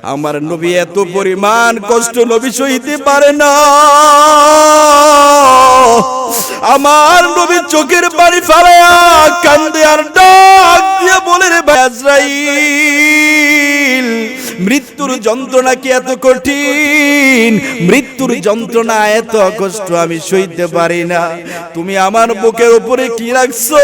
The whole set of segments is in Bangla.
আমার নবী এত পরিমাণ কষ্ট নবী সইতে পারে না। আমার নবী চোখের পানি ফেলায়া কান্দে আর ডাক দিয়ে বলে, রে ভাই আজরাইল, মৃত্যুর যন্ত্রণা কি এত কঠিন? মৃত্যুর যন্ত্রণা এত কষ্ট আমি সইতে পারি না। তুমি আমার বুকের উপরে কি রাখছো?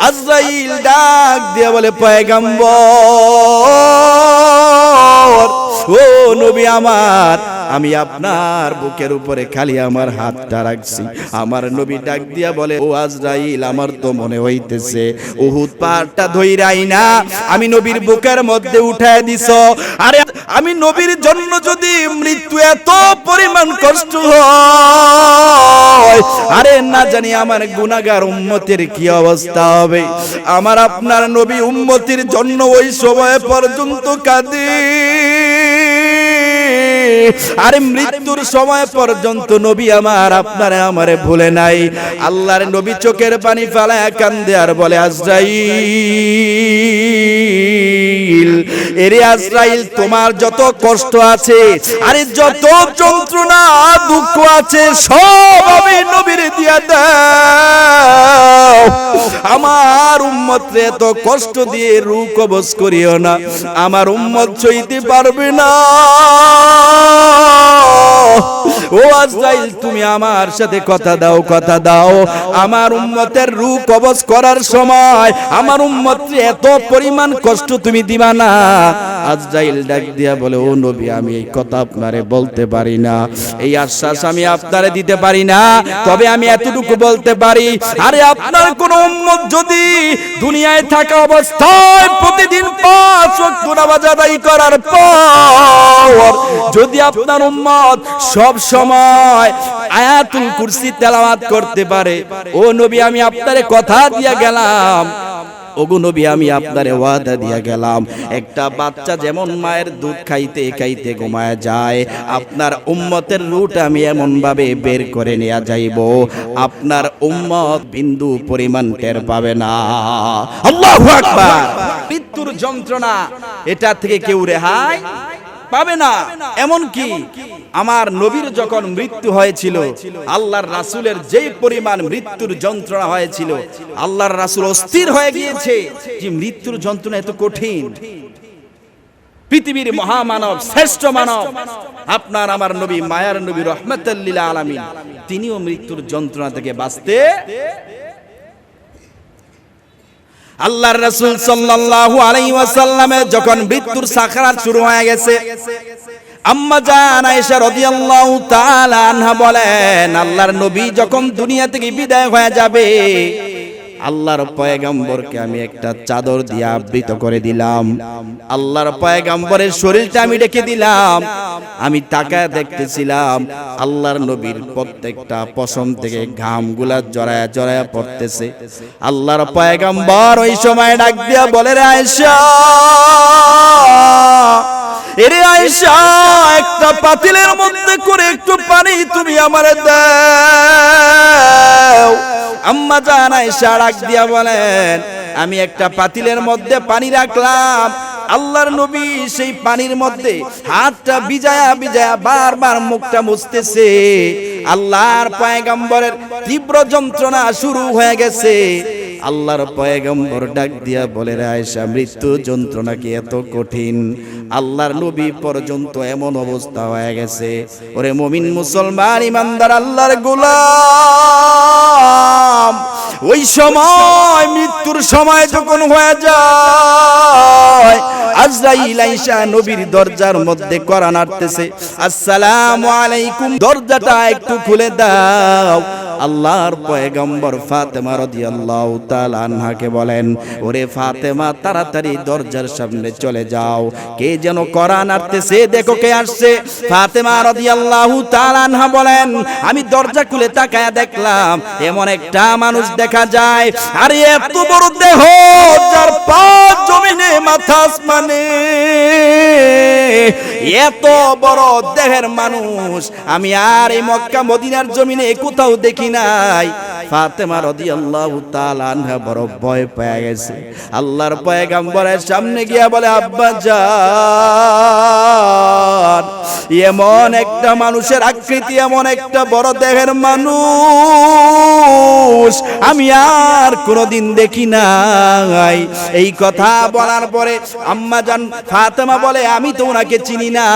আজরাইল ডাক দিয়ে বলে, পয়গম্বর, ও নবী আমার, আমি আপনার বুকের উপরে খালি আমার হাতটা রাখছি। আমার নবী ডাক দিয়া বলে, ও আজরাইল, আমার তো মনে হইতেছে উহুদ পাহাড়টা ধইরাই না আমি নবীর বুকের মধ্যে উঠায় দিছো। আরে আমি নবীর জন্য যদি মৃত্যু এত পরিমাণ কষ্ট হয়, আরে না জানি আমার গুনাহগার উম্মতের কি অবস্থা হবে। আমার আপনার নবী উম্মতের জন্য ওই সময় পর্যন্ত কাঁদে। আরে মৃত্যুর সময় পর্যন্ত নবী আমার আপনারে আমারে ভুলে নাই। আল্লাহর নবী চোখের পানি ফেলায় কান্দে আর বলে, আজরাইল, এরে আজরাইল, তোমার যত কষ্ট আছে, আরে যত যন্ত্রণা দুঃখ আছে, সব আমি নবীর দিয়া দাও। আমার উম্মতরে এত কষ্ট দিয়ে রূহ কবজ করিও না, আমার উম্মত সইতে পারবে না। ও আজরাইল, তুমি আমার সাথে কথা দাও, কথা দাও। আমার উম্মতের রূহ কবজ করার সময় আমার উম্মতরে এত পরিমাণ কষ্ট তুমি দিবা না। আজরাইল ডাক দিয়া বলে, ও নবী, আমি এই কথা আপনারে বলতে পারি না, এই আশ্বাস আমি আপনারে দিতে পারি না, তবে আমি এতটুকু বলতে পারি, আরে আপনার কোন উম্মত যদি দুনিয়ায় থাকা অবস্থায় প্রতিদিন 5 ওয়াক্ত নামাজ আদায় করার পর যদি আপনার উম্মত সব সময় আয়াতুল কুরসি তেলাওয়াত করতে পারে, ও নবী, আমি আপনারে কথা দিয়া গেলাম, ওগো নবী, আমি আপনারে ওয়াদা দিয়া গেলাম, একটা বাচ্চা যেমন মায়ের দুধ খাইতে খাইতে ঘুমায় যায়, আপনার উম্মতের রুট আমি এমন ভাবে বের করে নিয়ে যাইব, আপনার উম্মত বিন্দু পরিমাণ টের পাবে না। আল্লাহু আকবার। মৃত্যুর যন্ত্রণা, এটা থেকে কেউ রেহাই পাবে না। এমন কি আমার নবীর যখন মৃত্যু হয়েছিল, আল্লাহর রাসূলের যেই পরিমাণ মৃত্যুর যন্ত্রণা হয়েছিল, আল্লাহর রাসূল অস্থির হয়ে গিয়েছে যে মৃত্যুর যন্ত্রণা এত কঠিন। পৃথিবীর মহামানব, শ্রেষ্ঠ মানব, আপনার আমার নবী, মায়ার নবী, রাহমাতাল লিল আলামিন, তিনিও মৃত্যুর যন্ত্রণা থেকে বাঁচতে। আল্লাহর রাসূল সাল্লাল্লাহু আলাইহি ওয়াসাল্লামের যখন মৃত্যুর সাকরাত শুরু হয়ে গেছে, আম্মা জান আয়েশা রাদিয়াল্লাহু তাআলা আনহা বলেন, আল্লাহর নবী যখন দুনিয়া থেকে বিদায় হয়ে যাবে, আল্লাহর পয়গম্বরকে আমি একটা চাদর দিয়ে আবৃত করে দিলাম, আল্লাহর পয়গম্বরের শরীরটা আমি ঢেকে দিলাম। আমি তাকায় দেখতেছিলাম আল্লাহর নবীর প্রত্যেকটা পশম থেকে ঘামগুলা জড়ায়া জড়ায়া পড়তেছে। আল্লাহর পয়গম্বর ওই সময় ডাক দিয়া বলে, রে আয়েশা, এরে আয়েশা, একটা পাতিলের মধ্যে করে একটু পানি তুমি আমারে দাও। আম্মা জান আয়েশা ডাক দিয়া বলেন, আমি একটা পাতিলের মধ্যে পানি রাখলাম, আল্লাহর নবী সেই পানির মধ্যে হাতটা ভিজায়া ভিজায়া বারবার মুখটা মুছতেছে। আল্লাহর পয়গম্বরের তীব্র যন্ত্রণা শুরু হয়ে গেছে। আল্লাহর পয়গম্বর ডাক দিয়া বলে, রে আয়েশা, মৃত্যু যন্ত্রণা কি এত কঠিন? আল্লাহর নবী পর্যন্ত এমন অবস্থা হয়ে গেছে। ওরে মুমিন মুসলমান ইমানদার আল্লাহর গোলাম, ওই সময় মৃত্যুর সময় যখন হয়ে যায়, আজরাইল আয়েশা নবীর দরজার মধ্যে কড়া নাড়তেছে, আসসালামু আলাইকুম, দরজাটা একটু খুলে দাও। আল্লাহর পয়গম্বর ফাতেমা রাদিয়াল্লাহু তাআলা আনহাকে বলেন, ওরে ফাতেমা, তাড়াতাড়ি দরজার সামনে চলে যাও, কে যেন কড়া নাড়তেছে, দেখো কে আসছে। ফাতেমা রাদিয়াল্লাহু তাআলা আনহা বলেন, আমি দরজা খুলে তাকায়া দেখলাম এমন একটা মানুষ দেখা যায়, আরে এত বড় দেহ, যার পা জমিনে মাথা আসমানে, এত বড় দেহের মানুষ আমি আর এই মক্কা মদিনার জমিনে কোথাও দেখি নাই। ফাতেমা রাদিয়াল্লাহু তাআলা আনহা বড় ভয় পেয়ে গেছে। আল্লাহর পয়গম্বরের সামনে গিয়া বলে, আব্বা জান, এমন একটা মানুষের আকৃতি, এমন একটা বড় দেহের মানুষ আমি আর কোনোদিন দেখি নাই। এই কথা বলার পরে আম্মা জান ফাতেমা বলে, আমি তো ওনাকে চিনি না।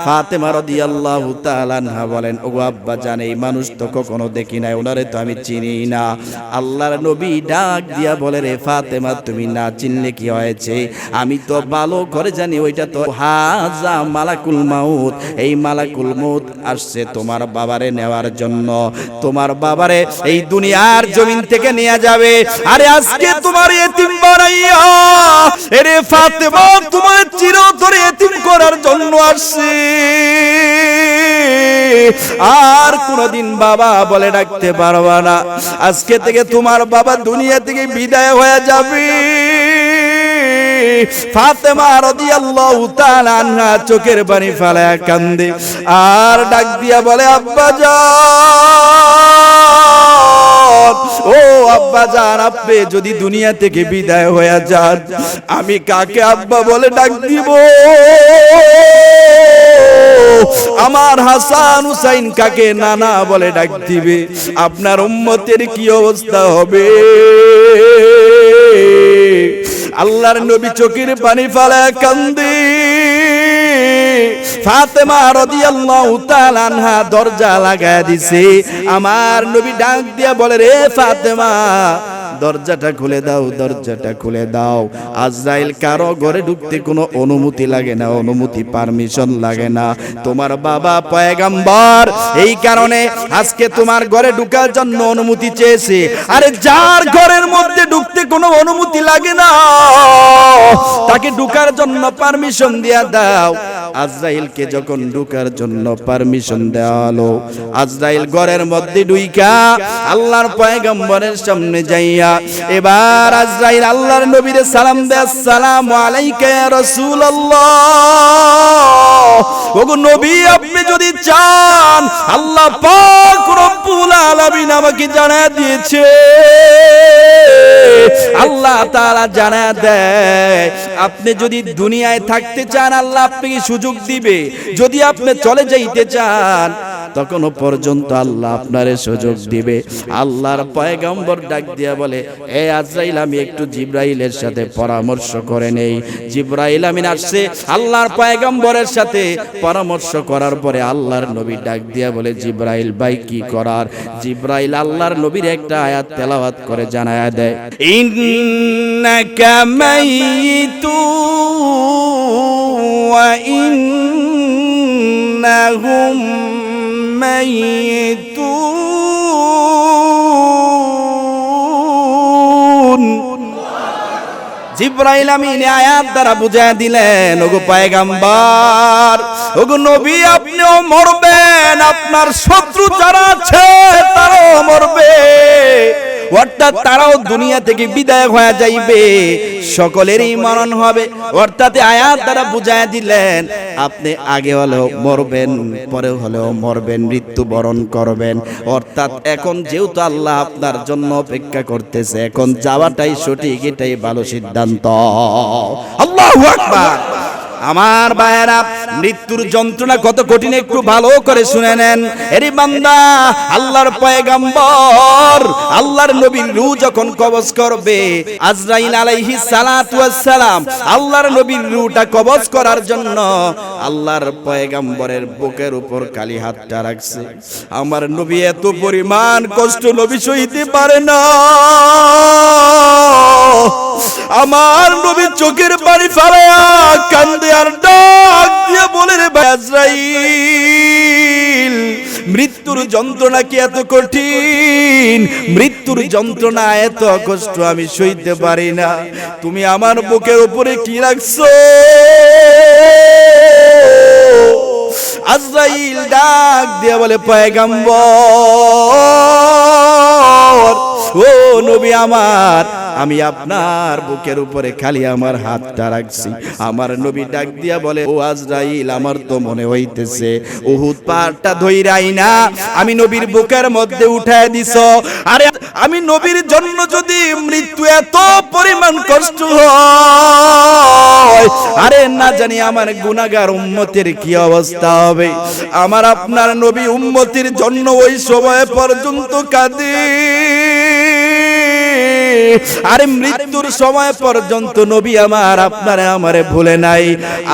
ফাতেমা রাদিয়াল্লাহু তাআলা আনহা বলেন, ওগো আব্বা জান, এই মানুষ তো কখনো দেখি নাই, ওনারে তো আমি চিনি না। আল্লাহর নবী ডাক দিয়া বলে, রে ফাতেমা, তুমি না চিনলে কি হয়েছে? আমি তো ভালো করে জানি ওইটা তো হাজা মালাকুল মাউত। এই মালাকুল মাউত আসছে তোমার বাবারে নেওয়ার জন্য, তোমার বাবারে এই দুনিয়ার জমিন থেকে নিয়ে যাবে। আরে আজকে তোমার এতিম বানাইয়া এরে ফাতেমা তোমার চিরতরে এতিম করার জন্য আসছে। আর কোনদিন বাবা বলে ডাকতে পারবা না। আজকে থেকে তোমার বাবা দুনিয়া থেকে বিদায় হয়ে যাবে। ফাতেমা রাদিয়াল্লাহু তাআলা আনহা চোখের পানি ফেলায়া কান্দে আর ডাক দিয়া বলে, আব্বা জান, ও আব্বা জান, আপনি যদি দুনিয়া থেকে বিদায় হয়ে যান, আমি কাকে আব্বা বলে ডাক দিব? আমার হাসান হুসাইন কাকে নানা বলে ডাক দিবে? আপনার উম্মতের কি অবস্থা হবে? আল্লাহর নবী চোখের পানি ফেলায়া কান্দে। ফাতেমা রাদিয়াল্লাহু তাআলা আনহা দরজা লাগায় দিছে। আমার নবী ডাক দিয়া বলে, রে ফাতেমা, দরজাটা খুলে দাও, দরজাটা খুলে দাও। আজরাইল কারো ঘরে ঢুকতে কোনো অনুমতি লাগে না, অনুমতি পারমিশন লাগে না। তোমার বাবা পয়গম্বর, এই কারণে আজকে তোমার ঘরে ঢুকার জন্য অনুমতি চেয়েছে। আরে যার ঘরের মধ্যে ঢুকতে কোনো অনুমতি লাগে না, তাকে ঢুকার জন্য পারমিশন দিয়া দাও। আজরাইলকে যখন ঢুকার জন্য পারমিশন দেওয়া হলো, আজরাইল ঘরের মধ্যে ঢুইকা আল্লাহর পয়গম্বরের সামনে যাইয়া এবার আজরাইল আল্লাহর নবীরে সালাম দেয়, আসসালামু আলাইকা ইয়া রাসূলুল্লাহ। ওগো নবী, আপনি যদি চান আল্লাহ পাক রব্বুল আলামিন আমাকে জানায় দিয়েছে, আল্লাহ তাআলা জানায় দেয়, আপনি যদি দুনিয়ায় থাকতে চান আল্লাহ আপনাকে সুযোগ দিবে। যদি আপনি চলে যাইতে চান তখনও পর্যন্ত আল্লাহ আপনারে সুযোগ দিবে। আল্লাহর পয়গম্বর ডাক দিয়া বলে, এ আজরাইল, আমি একটু জিবরাইলের সাথে পরামর্শ করে নেই। জিবরাইল আমিন আসছে আল্লাহর পয়গম্বরের সাথে পরামর্শ করার পরে আল্লাহর নবী ডাক দিয়া বলে, জিবরাইল ভাই কি করার? জিবরাইল আল্লাহর নবীর একটা আয়াত তেলাওয়াত করে জানায়া দেয়, ইন্নাকা মাইতু ওয়া ইন্নাহুম মাইতুন। জিবরাইল আমিন আয়াত দ্বারা বুঝায় দিলেন, ওগো পয়গম্বর, ওগো নবী, আপনিও মরবেন, আপনার শত্রু যারা আছে তারাও মরবে, অর্থাৎ তারাও দুনিয়া থেকে বিদায় হয়ে যাইবে, সকলেরই মরণ হবে। অর্থাৎ আয়াত দ্বারা বুঝায় দিলেন, আপনি আগে হলেও মরবেন, পরে হলেও মরবেন, মৃত্যুবরণ করবেন। অর্থাৎ এখন যেহেতু আল্লাহ আপনার জন্য অপেক্ষা করতেছে, এখন যাওয়াটাই সঠিক, এটাই ভালো সিদ্ধান্ত। আল্লাহু আকবার। আমার ভাইয়েরা, মৃত্যুর যন্ত্রণা কত কঠিন একটু ভালো করে শুনে নেন। এরি বান্দা, আল্লাহর পয়গম্বর আল্লাহর নবীর রূহ যখন কবজ করবে, আজরাইল আলাইহিস সালাতু ওয়াস সালাম আল্লাহর নবীর রূহটা কবজ করার জন্য আল্লাহর পয়গম্বরের বুকের উপর খালি হাতটা রাখছে। আমার নবী এত পরিমাণ কষ্ট নবী সইতে পারে না। আমার নবী চোখের পানি ফেলায়া কান্দে আর ডাক দিয়ে বলে, রে ভাই আজরাইল, মৃত্যুর যন্ত্রণা কি এত কঠিন? মৃত্যুর যন্ত্রণা এত কষ্ট আমি সইতে পারি না। তুমি আমার বুকের উপরে কি রাখছো? আজরাইল ডাক দিয়ে বলে, পয়গম্বর, ও নবী আমার, আমি আপনার বুকের উপরে খালি আমার হাতটা রাখছি। আমার নবী ডাক দিয়া বলে, ও আজরাইল, আমার তো মনে হইতেছে উহুদ পাহাড়টা ধইরাই না আমি নবীর বুকের মধ্যে উঠায় দিছ। আরে আমি নবীর জন্য যদি মৃত্যু এত পরিমাণ কষ্ট হয়, আরে না জানি আমার গুনাহগার উম্মতের কি অবস্থা হবে। আমার আপনার নবী উম্মতির জন্য ওই সময় পর্যন্ত কাঁদে। আরে মৃত্যুর সময় পর্যন্ত নবী আমার আপনারে আমারে ভুলে নাই।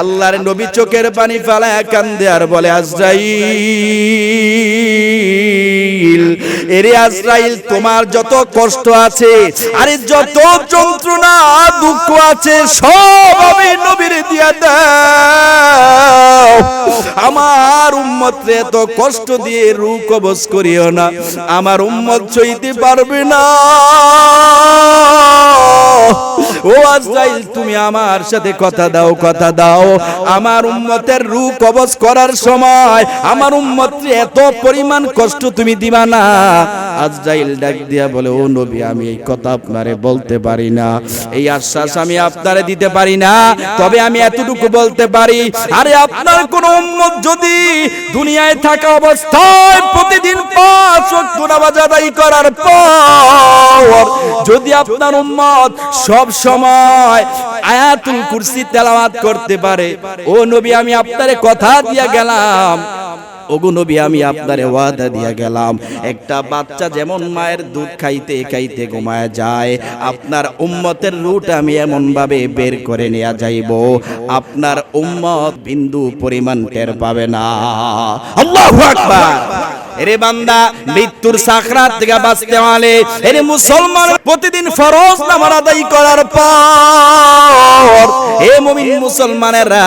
আল্লাহর নবী চোখের পানি ফেলায় কান্দে আর বলে, আজরাইল, এরে আজরাইল, তোমার যত কষ্ট আছে, আরে যত যন্ত্রণা দুঃখ আছে, সব আমি নবীর দিয়া দাও। আমার উম্মতরে এত কষ্ট দিয়ে রূহ কবজ করিও না, আমার উম্মত সইতে পারবে না। ও আজরাইল, তুমি আমার সাথে কথা দাও, কথা দাও। আমার উম্মতের রূহ কবজ করার সময় আমার উম্মতরে এত পরিমাণ কষ্ট তুমি দিবা না। আজরাইল ডাক দিয়া বলে, ও নবী, আমি এই কথা আপনারে বলতে পারি না, এই আশ্বাস আমি আপনারে দিতে পারি না, তবে আমি এতটুকু বলতে পারি, আরে আপনার কোন উম্মত যদি দুনিয়ায় থাকা অবস্থায় প্রতিদিন 5 ওয়াক্ত নামাজ আদায় করার পর যদি আপনার উম্মত সব সময় আয়াতুল কুরসি তেলাওয়াত করতে পারে, ও নবী, আমি আপনারে কথা দিয়া গেলাম, ওগো নবী, আমি আপনারে ওয়াদা দিয়া গেলাম, একটা বাচ্চা যেমন মায়ের দুধ খাইতে খাইতে ঘুমায় যায়, আপনার উম্মতের রূহটা আমি এমন ভাবে বের করে নেওয়া যাইব, আপনার উম্মত বিন্দু পরিমাণ টের পাবে না। আল্লাহু আকবার। এরে বান্দা, মৃত্যুর সাকরাত থেকে বাঁচতে হলে এরে মুসলমান প্রতিদিন ফরজ নামাজ আদায় করার পর এ মুমিন মুসলমানেরা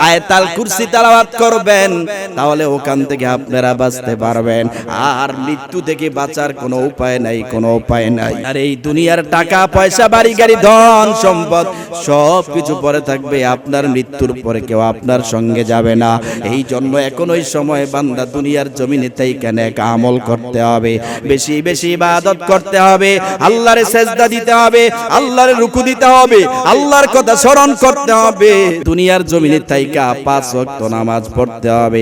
আয়াতুল কুরসি তেলাওয়াত করবেন, তাহলে ওখান থেকে আপনারা বাঁচতে পারবেন। আর মৃত্যু থেকে বাঁচার কোনো উপায় নাই, কোনো উপায় নাই। আর এই দুনিয়ার টাকা পয়সা, বাড়ি গাড়ি, ধন সম্পদ সব কিছু পরে থাকবে, আপনার মৃত্যুর পরে কেউ আপনার সঙ্গে যাবে না। এই জন্য এখন ওই সময় বান্দা দুনিয়ার জমিনে তাই নেক আমল করতে হবে, বেশি বেশি ইবাদত করতে হবে, আল্লাহরে সেজদা দিতে হবে, আল্লাহরে রুকু দিতে হবে, আল্লাহর কথা স্মরণ করতে হবে, দুনিয়ার জমিনে তাইকা 5 ওয়াক্ত নামাজ পড়তে হবে।